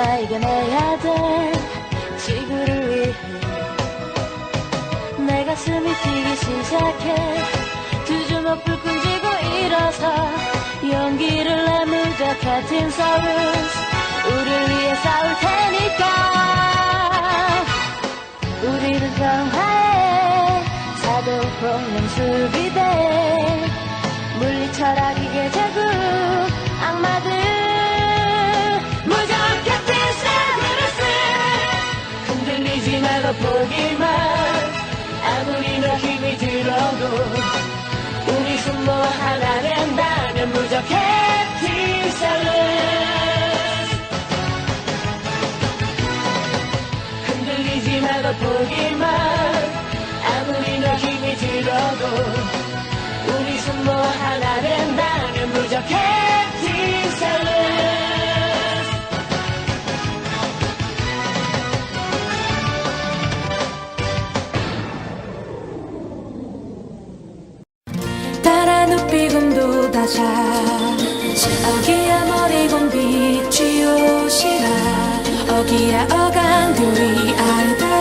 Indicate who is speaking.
Speaker 1: 너와 이겨내야 돼 지구를 위해 내 가슴이 뛰기 시작해 두 주먹 불끈 쥐고 일어서 용기를 내 무적 같은 서울스 우릴 위해 싸울 테니까 우리는 평화의 사도폭력 수비대 물리 철학 기계 제국 악마들 무적 같은 사브르스 흔들리지 말고 보기만 아무리 너 힘이 들어도 우리 손모아 하나 된다면 무적 캡틴 셀러스 흔들리지 말고 보기만 아무리 너 힘이 들어도 우리 손모아 하나 된다면 무적 캡틴 셀러스
Speaker 2: 따라 눕비곰도 다자 어기야 머리곰 빛이 오시라 어기야 어간들이 알다